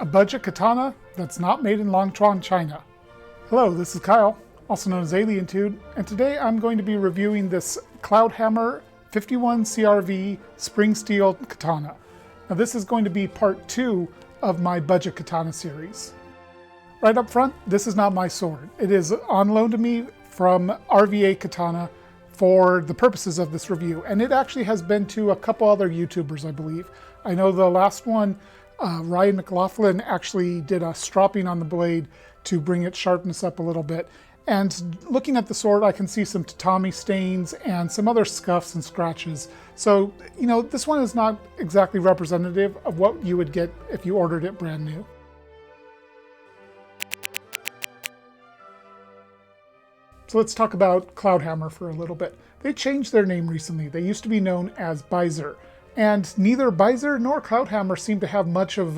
a budget katana that's not made in Longchuan, China. Hello, this is Kyle, also known as AlienTude, and today I'm going to be reviewing this Cloudhammer 51 CRV spring steel katana. Now this is going to be part 2 of my budget katana series. Right up front, this is not my sword. It is on loan to me from RVA Katana for the purposes of this review, and it actually has been to a couple other YouTubers, I believe. I know the last one, Ryan McLaughlin, actually did a stropping on the blade to bring its sharpness up a little bit. And looking at the sword, I can see some tatami stains and some other scuffs and scratches. So, you know, this one is not exactly representative of what you would get if you ordered it brand new. So let's talk about Cloudhammer for a little bit. They changed their name recently. They used to be known as Bizer, and neither Bizer nor Cloudhammer seem to have much of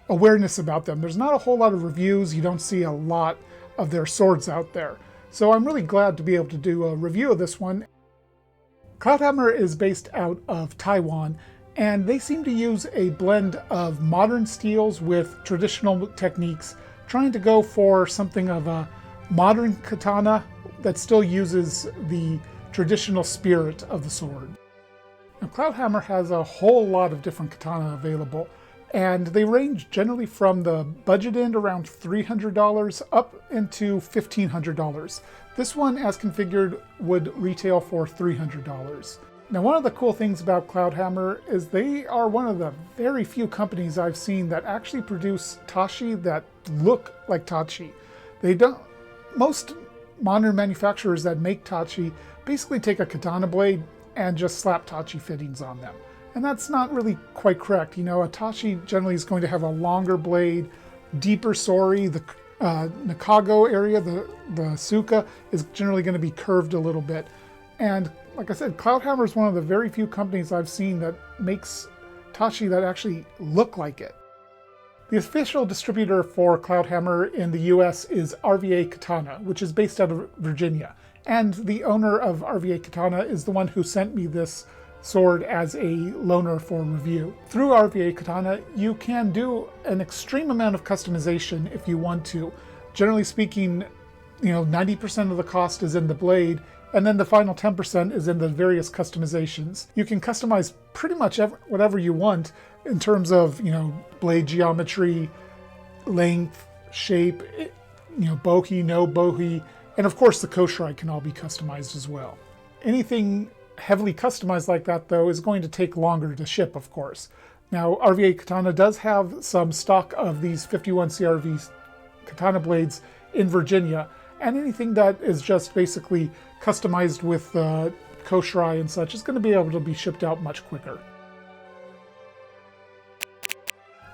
awareness about them. There's not a whole lot of reviews. You don't see a lot of their swords out there. So I'm really glad to be able to do a review of this one. Cloudhammer is based out of Taiwan, and they seem to use a blend of modern steels with traditional techniques, trying to go for something of a modern katana that still uses the traditional spirit of the sword. Now, Cloudhammer has a whole lot of different katana available, and they range generally from the budget end around $300 up into $1,500. This one, as configured, would retail for $300. Now, one of the cool things about Cloudhammer is they are one of the very few companies I've seen that actually produce tachi that look like tachi. Most modern manufacturers that make tachi basically take a katana blade and just slap tachi fittings on them. And that's not really quite correct. You know, a tachi generally is going to have a longer blade, deeper sori. The Nakago area, the Tsuka, is generally going to be curved a little bit. And like I said, Cloudhammer is one of the very few companies I've seen that makes tachi that actually look like it. The official distributor for Cloudhammer in the US is RVA Katana, which is based out of Virginia. And the owner of RVA Katana is the one who sent me this sword as a loaner for review. Through RVA Katana, you can do an extreme amount of customization if you want to. Generally speaking, you know, 90% of the cost is in the blade, and then the final 10% is in the various customizations. You can customize pretty much whatever you want in terms of, you know, blade geometry, length, shape, you know, bohi, no bohi, and of course the Koshirae can all be customized as well. Anything heavily customized like that, though, is going to take longer to ship, of course. Now, RVA Katana does have some stock of these 51 CRV katana blades in Virginia, and anything that is just basically customized with Koshirae and such is going to be able to be shipped out much quicker.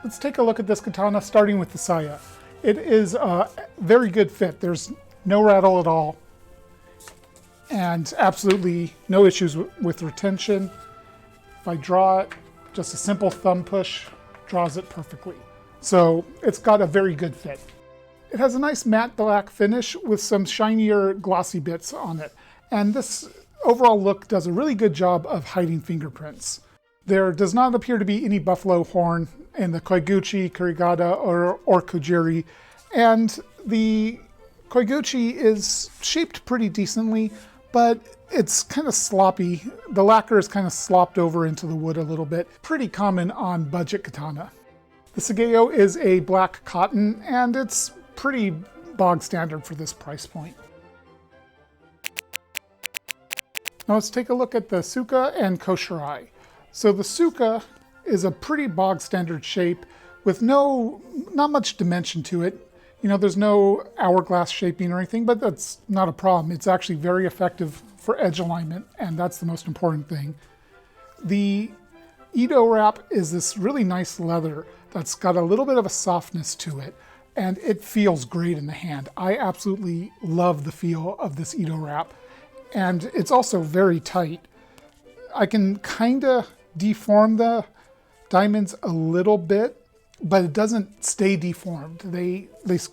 Let's take a look at this katana, starting with the saya. It is a very good fit. There's no rattle at all, and absolutely no issues with retention. If I draw it, just a simple thumb push draws it perfectly. So it's got a very good fit. It has a nice matte black finish with some shinier glossy bits on it, and this overall look does a really good job of hiding fingerprints. There does not appear to be any buffalo horn in the koiguchi, kurigata, or kojiri, and the koiguchi is shaped pretty decently, but it's kind of sloppy. The lacquer is kind of slopped over into the wood a little bit. Pretty common on budget katana. The sageo is a black cotton, and it's pretty bog standard for this price point. Now let's take a look at the Tsuka and Koshirae. So the Tsuka is a pretty bog standard shape with not much dimension to it. You know, there's no hourglass shaping or anything, but that's not a problem. It's actually very effective for edge alignment, and that's the most important thing. The Edo wrap is this really nice leather that's got a little bit of a softness to it, and it feels great in the hand. I absolutely love the feel of this Edo wrap, and it's also very tight. I can kind of deform the diamonds a little bit, but it doesn't stay deformed. They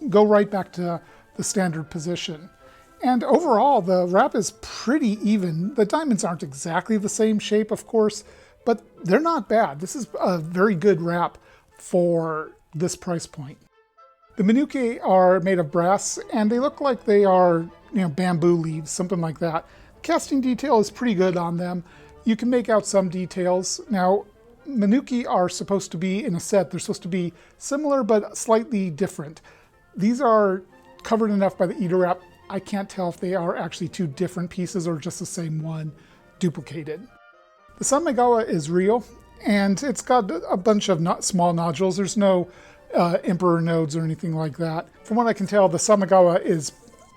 go right back to the standard position. And overall, the wrap is pretty even. The diamonds aren't exactly the same shape, of course, but they're not bad. This is a very good wrap for this price point. The Musica are made of brass, and they look like they are, bamboo leaves, something like that. Casting detail is pretty good on them. You can make out some details. Now, Musica are supposed to be in a set. They're supposed to be similar but slightly different. These are covered enough by the Ito wrap. I can't tell if they are actually two different pieces or just the same one duplicated. The Samegawa is real, and it's got a bunch of small nodules. There's no emperor nodes or anything like that. From what I can tell, the Samegawa is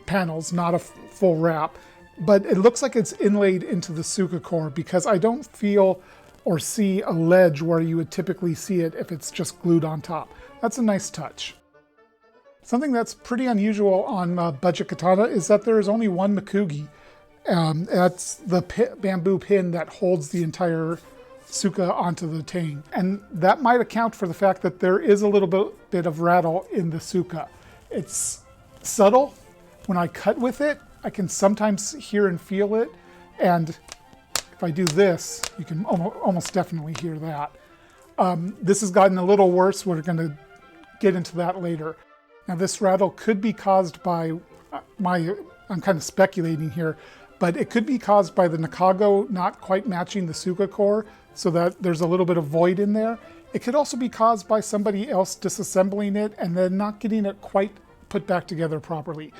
panels, not a full wrap, but it looks like it's inlaid into the Tsuka core because I don't feel or see a ledge where you would typically see it if it's just glued on top. That's a nice touch. Something that's pretty unusual on budget katana is that there is only one makugi. That's the bamboo pin that holds the entire Tsuka onto the tang. And that might account for the fact that there is a little bit of rattle in the Tsuka. It's subtle. When I cut with it, I can sometimes hear and feel it. And if I do this, you can almost definitely hear that. This has gotten a little worse. We're going to get into that later. Now this rattle could be caused by I'm kind of speculating here, but it could be caused by the Nakago not quite matching the Tsuka core, so that there's a little bit of void in there. It could also be caused by somebody else disassembling it and then not getting it quite put back together properly.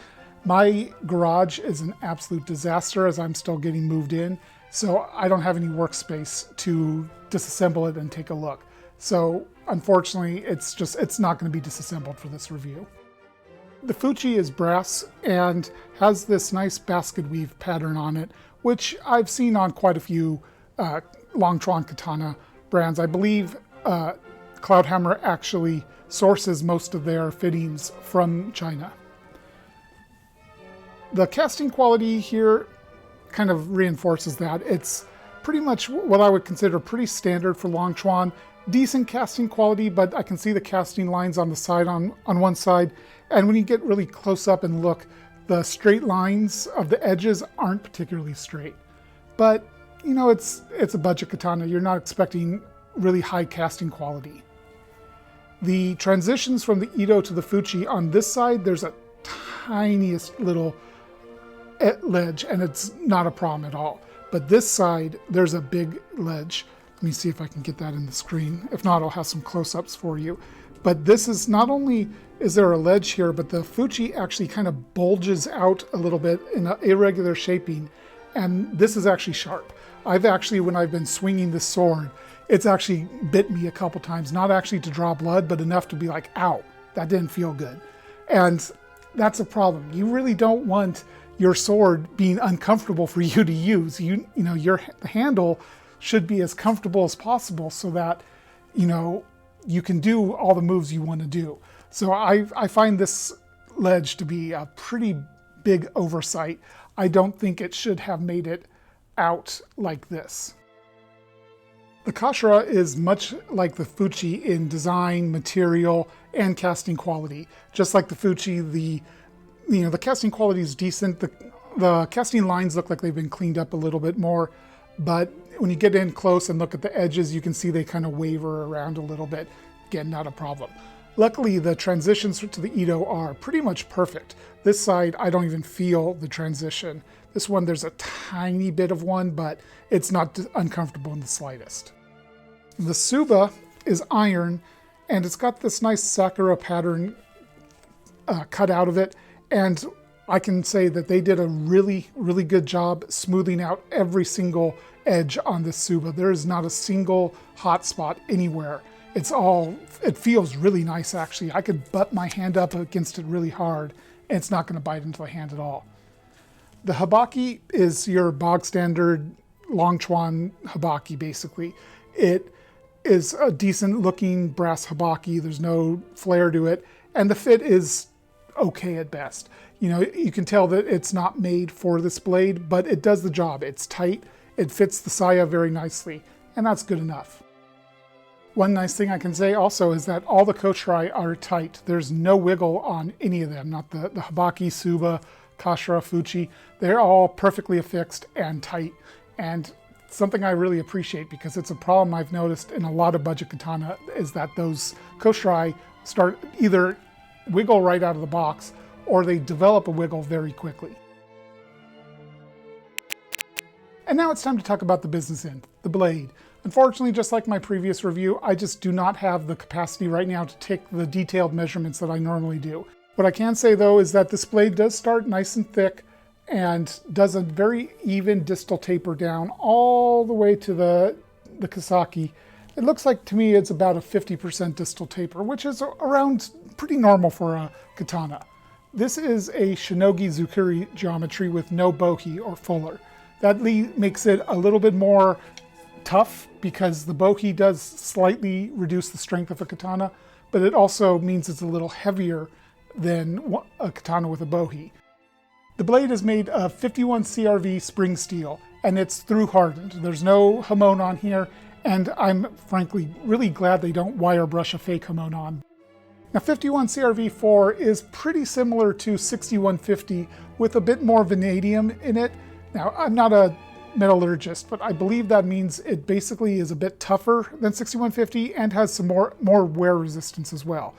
My garage is an absolute disaster as I'm still getting moved in, so I don't have any workspace to disassemble it and take a look. So unfortunately, it's not going to be disassembled for this review. The Fuchi is brass and has this nice basket weave pattern on it, which I've seen on quite a few Longchuan katana brands. I believe Cloudhammer actually sources most of their fittings from China. The casting quality here kind of reinforces that. It's pretty much what I would consider pretty standard for Longchuan. Decent casting quality, but I can see the casting lines on the side on one side. And when you get really close up and look, the straight lines of the edges aren't particularly straight. But it's a budget katana. You're not expecting really high casting quality. The transitions from the Ito to the Fuchi on this side, there's a tiniest little ledge, and it's not a problem at all. But this side, there's a big ledge. Let me see if I can get that in the screen. If not, I'll have some close-ups for you. But this is not only is there a ledge here, but the Fuchi actually kind of bulges out a little bit in an irregular shaping, and this is actually sharp. When I've been swinging this sword, it's actually bit me a couple times, not actually to draw blood, but enough to be like, ow, that didn't feel good. And that's a problem. You really don't want your sword being uncomfortable for you to use. Your handle should be as comfortable as possible so that, you can do all the moves you want to do. So I find this ledge to be a pretty big oversight. I don't think it should have made it out like this. The Koshirae is much like the Fuchi in design, material, and casting quality. Just like the Fuchi, the casting quality is decent. The casting lines look like they've been cleaned up a little bit more, but when you get in close and look at the edges, you can see they kind of waver around a little bit. Again, not a problem. Luckily, the transitions to the Ito are pretty much perfect. This side, I don't even feel the transition. This one, there's a tiny bit of one, but it's not uncomfortable in the slightest. The Tsuba is iron, and it's got this nice Sakura pattern cut out of it, and I can say that they did a really, really good job smoothing out every single edge on this Tsuba. There is not a single hot spot anywhere. It feels really nice, actually. I could butt my hand up against it really hard, and it's not going to bite into the hand at all. The habaki is your bog standard Longchuan habaki, basically. It is a decent looking brass habaki. There's no flair to it, and the fit is okay at best. You can tell that it's not made for this blade, but it does the job. It's tight, it fits the saya very nicely, and that's good enough. One nice thing I can say also is that all the Koshirae are tight. There's no wiggle on any of them, not the habaki, Tsuba, Koshirae, Fuchi. They're all perfectly affixed and tight, and something I really appreciate because it's a problem I've noticed in a lot of budget katana is that those Koshirae start either wiggle right out of the box or they develop a wiggle very quickly. And now it's time to talk about the business end, the blade. Unfortunately, just like my previous review, I just do not have the capacity right now to take the detailed measurements that I normally do. What I can say though is that this blade does start nice and thick and does a very even distal taper down all the way to the Kasaki. It looks like to me it's about a 50% distal taper, which is around pretty normal for a katana. This is a Shinogi Zukuri geometry with no bohi or fuller. That makes it a little bit more tough because the bohi does slightly reduce the strength of a katana, but it also means it's a little heavier than a katana with a bohi. The blade is made of 51 CRV spring steel, and it's through-hardened. There's no hamon on here, and I'm frankly really glad they don't wire brush a fake hamon on. Now 51 CRV4 is pretty similar to 6150 with a bit more vanadium in it. Now I'm not a metallurgist, but I believe that means it basically is a bit tougher than 6150 and has some more wear resistance as well.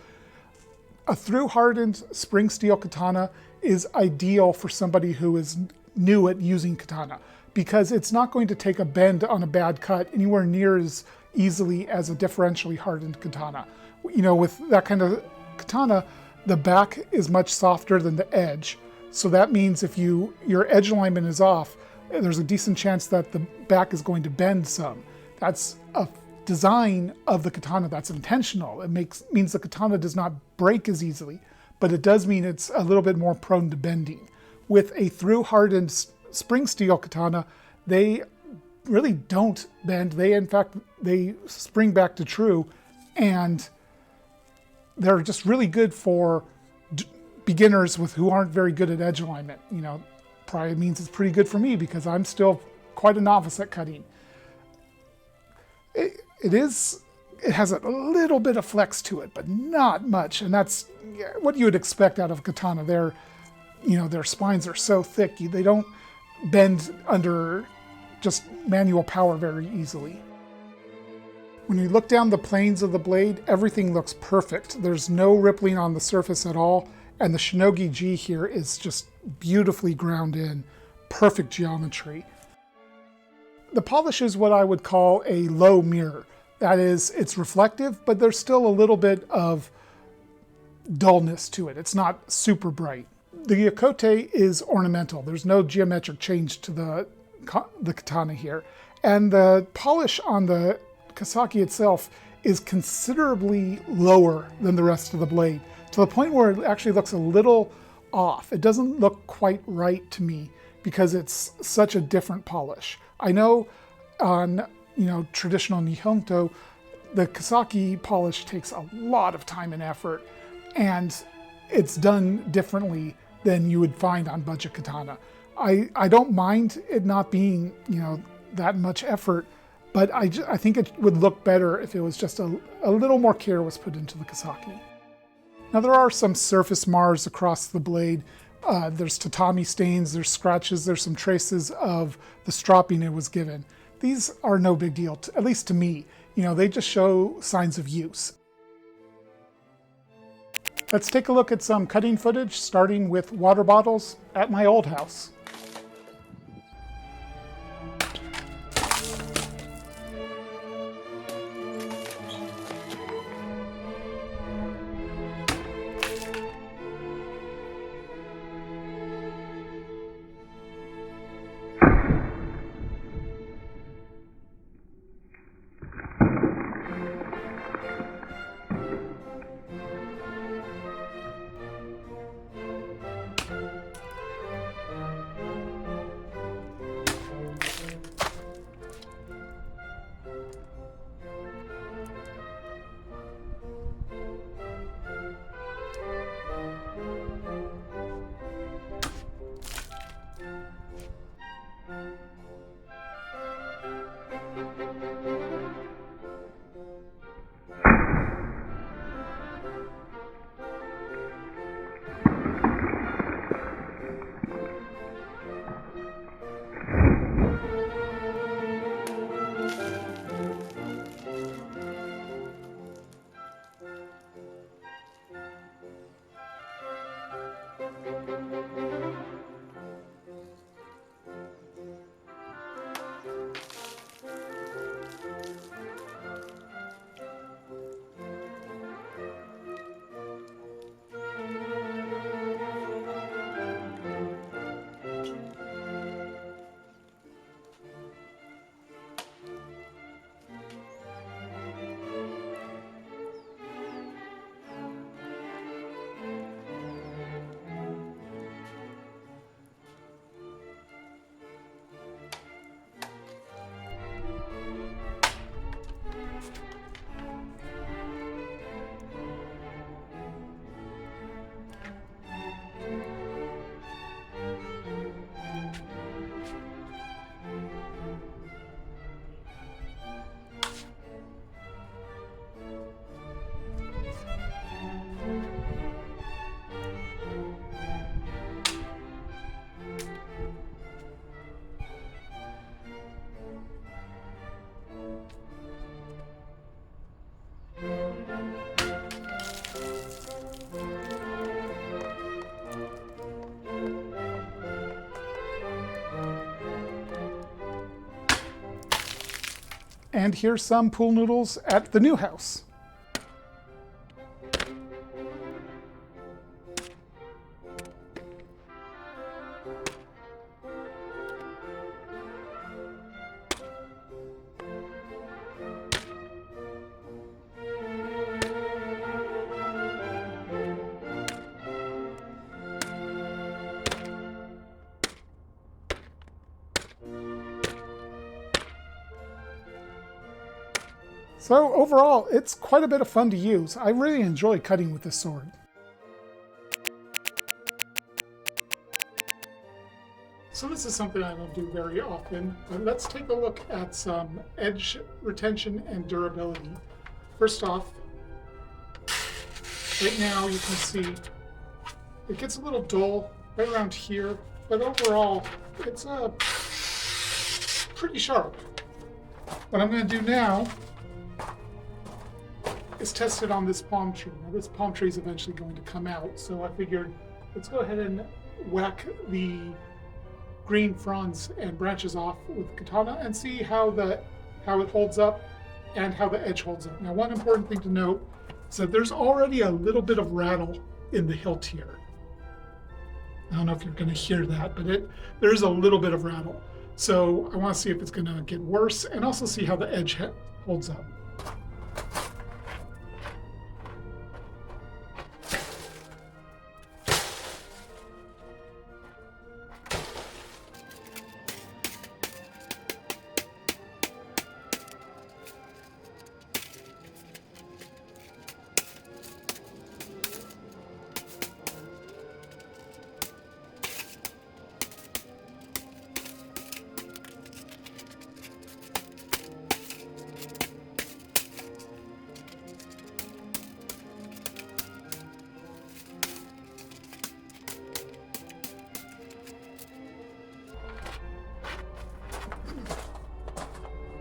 A through-hardened spring steel katana is ideal for somebody who is new at using katana because it's not going to take a bend on a bad cut anywhere near as easily as a differentially hardened katana. You know, with that kind of katana, the back is much softer than the edge. So that means if your edge alignment is off, there's a decent chance that the back is going to bend some. That's a design of the katana that's intentional. It means the katana does not break as easily, but it does mean it's a little bit more prone to bending. With a through-hardened spring steel katana, they really don't bend. They spring back to true, and they're just really good for beginners who aren't very good at edge alignment. You know, probably means it's pretty good for me because I'm still quite a novice at cutting. It has a little bit of flex to it, but not much, and that's what you would expect out of a katana. Their spines are so thick, they don't bend under just manual power very easily. When you look down the planes of the blade, everything looks perfect. There's no rippling on the surface at all, and the Shinogi G here is just beautifully ground in, perfect geometry. The polish is what I would call a low mirror. That is, it's reflective, but there's still a little bit of dullness to it. It's not super bright. The Yokote is ornamental. There's no geometric change to the katana here. And the polish on the Kasaki itself is considerably lower than the rest of the blade, to the point where it actually looks a little off. It doesn't look quite right to me because it's such a different polish. I know on traditional Nihonto, the Kasaki polish takes a lot of time and effort, and it's done differently than you would find on budget katana. I don't mind it not being that much effort, but I think it would look better if it was just a little more care was put into the Kasaki. Now there are some surface mars across the blade. There's tatami stains, there's scratches, there's some traces of the stropping it was given. These are no big deal, at least to me. They just show signs of use. Let's take a look at some cutting footage, starting with water bottles at my old house. and here's some pool noodles at the new house. So overall, it's quite a bit of fun to use. I really enjoy cutting with this sword. So this is something I don't do very often, but let's take a look at some edge retention and durability. First off, right now you can see it gets a little dull right around here, but overall it's pretty sharp. What I'm going to do now is test it on this palm tree. Now this palm tree is eventually going to come out, so I figured let's go ahead and whack the green fronds and branches off with the katana and see how it holds up and how the edge holds up. Now one important thing to note is that there's already a little bit of rattle in the hilt here. I don't know if you're going to hear that, but there's a little bit of rattle. So I want to see if it's going to get worse and also see how the edge holds up.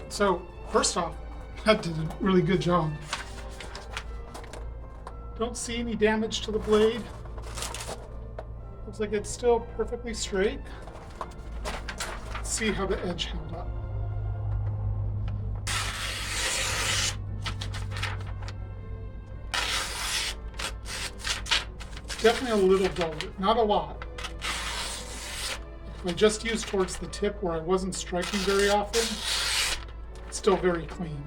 So first off, that did a really good job. Don't see any damage to the blade. Looks like it's still perfectly straight. Let's see how the edge held up. Definitely a little dull, not a lot. If I just used towards the tip where I wasn't striking very often, still very clean.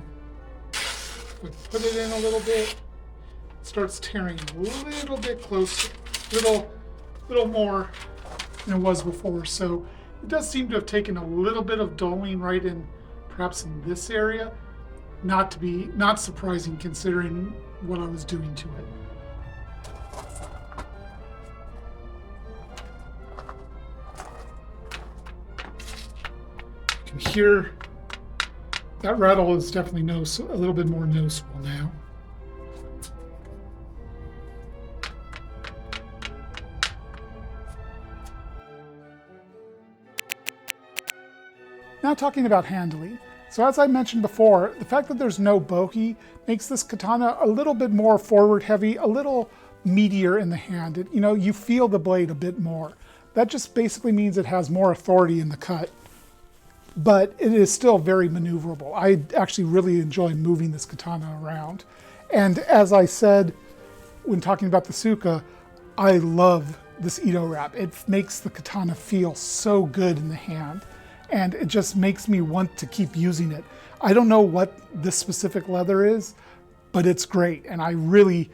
If I put it in a little bit, it starts tearing a little bit closer, little more than it was before. So it does seem to have taken a little bit of dulling right in, perhaps in this area. Not surprising considering what I was doing to it. You can hear that rattle is definitely a little bit more noticeable now. Now talking about handling. So as I mentioned before, the fact that there's no bohi makes this katana a little bit more forward heavy, a little meatier in the hand. You feel the blade a bit more. That just basically means it has more authority in the cut. But it is still very maneuverable. I actually really enjoy moving this katana around. And as I said when talking about the Tsuka, I love this Ito wrap. It makes the katana feel so good in the hand. And it just makes me want to keep using it. I don't know what this specific leather is, but it's great. And I really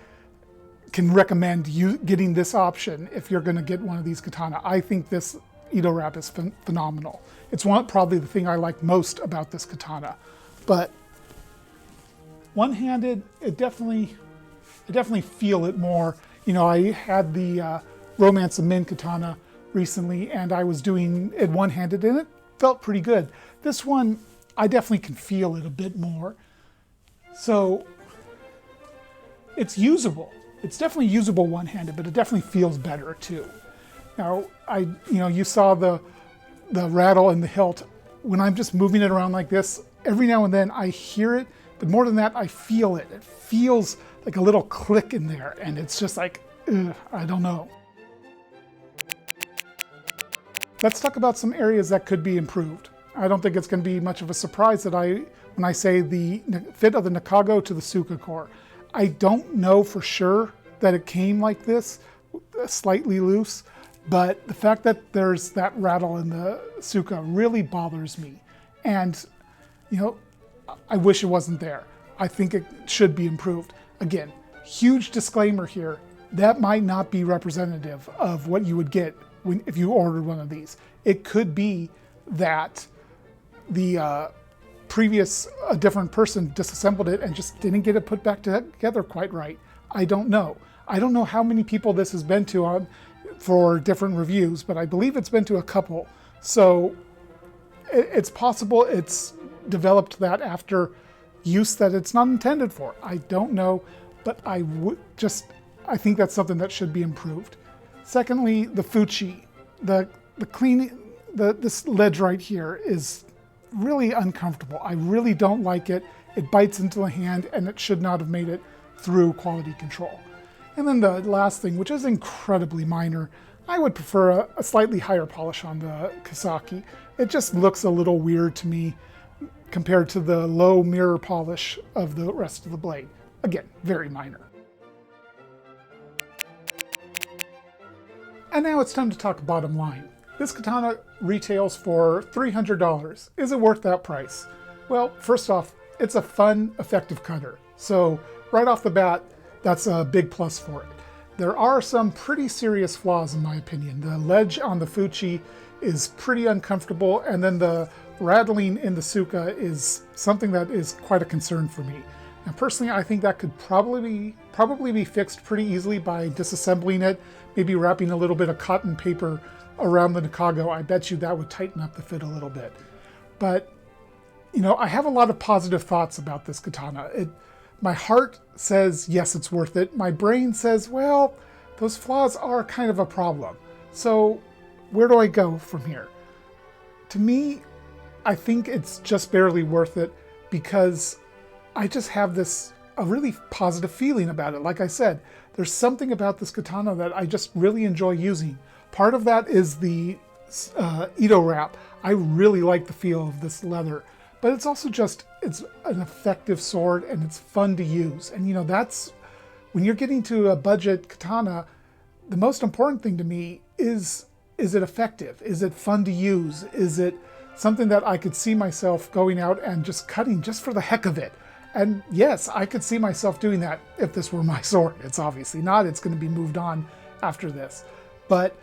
can recommend you getting this option if you're going to get one of these katana. I think this Ito wrap is phenomenal. It's probably the thing I like most about this katana. But one-handed, I definitely feel it more. I had the Romance of Min katana recently, and I was doing it one-handed, and it felt pretty good. This one, I definitely can feel it a bit more. So it's usable. It's definitely usable one-handed, but it definitely feels better too. Now, you saw the rattle in the hilt. When I'm just moving it around like this, every now and then I hear it, but more than that, I feel it. It feels like a little click in there, and it's just like, I don't know. Let's talk about some areas that could be improved. I don't think it's going to be much of a surprise that when I say the fit of the Nakago to the Tsuka core. I don't know for sure that it came like this, slightly loose, but the fact that there's that rattle in the Tsuka really bothers me. And, you know, I wish it wasn't there. I think it should be improved. Again, huge disclaimer here, that might not be representative of what you would get if you ordered one of these. It could be that the previous different person disassembled it and just didn't get it put back together quite right. I don't know. I don't know how many people this has been to for different reviews, but I believe it's been to a couple. So it's possible it's developed that after use that it's not intended for. I don't know, but I think that's something that should be improved. Secondly, the fuchi, this ledge right here is really uncomfortable. I really don't like it. It bites into the hand, and it should not have made it through quality control. And then the last thing, which is incredibly minor, I would prefer a slightly higher polish on the Kasaki. It just looks a little weird to me compared to the low mirror polish of the rest of the blade. Again, very minor. And now it's time to talk bottom line. This katana retails for $300. Is it worth that price? Well, first off, it's a fun, effective cutter. So right off the bat, that's a big plus for it. There are some pretty serious flaws in my opinion. The ledge on the fuchi is pretty uncomfortable, and then the rattling in the Tsuka is something that is quite a concern for me. Now personally, I think that could probably be fixed pretty easily by disassembling it, maybe wrapping a little bit of cotton paper around the Nakago. I bet you that would tighten up the fit a little bit. But, you know, I have a lot of positive thoughts about this katana. My heart says, yes, it's worth it. My brain says, well, those flaws are kind of a problem. So where do I go from here? To me, I think it's just barely worth it because I just have a really positive feeling about it. Like I said, there's something about this katana that I just really enjoy using. Part of that is the Ito wrap. I really like the feel of this leather, but it's also it's an effective sword and it's fun to use. And you know, that's when you're getting to a budget katana, the most important thing to me is it effective? Is it fun to use? Is it something that I could see myself going out and just cutting just for the heck of it? And yes, I could see myself doing that if this were my sword. It's obviously not. It's going to be moved on after this. But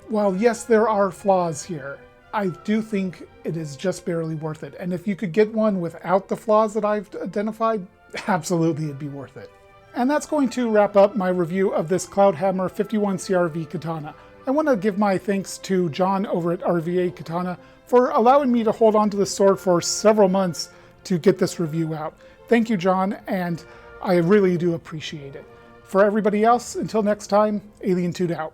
while yes, there are flaws here, I do think it is just barely worth it. And if you could get one without the flaws that I've identified, absolutely it'd be worth it. And that's going to wrap up my review of this Cloudhammer 51 CRV katana. I want to give my thanks to John over at RVA Katana for allowing me to hold on to this sword for several months to get this review out. Thank you, John, and I really do appreciate it. For everybody else, until next time, Alien Toot out.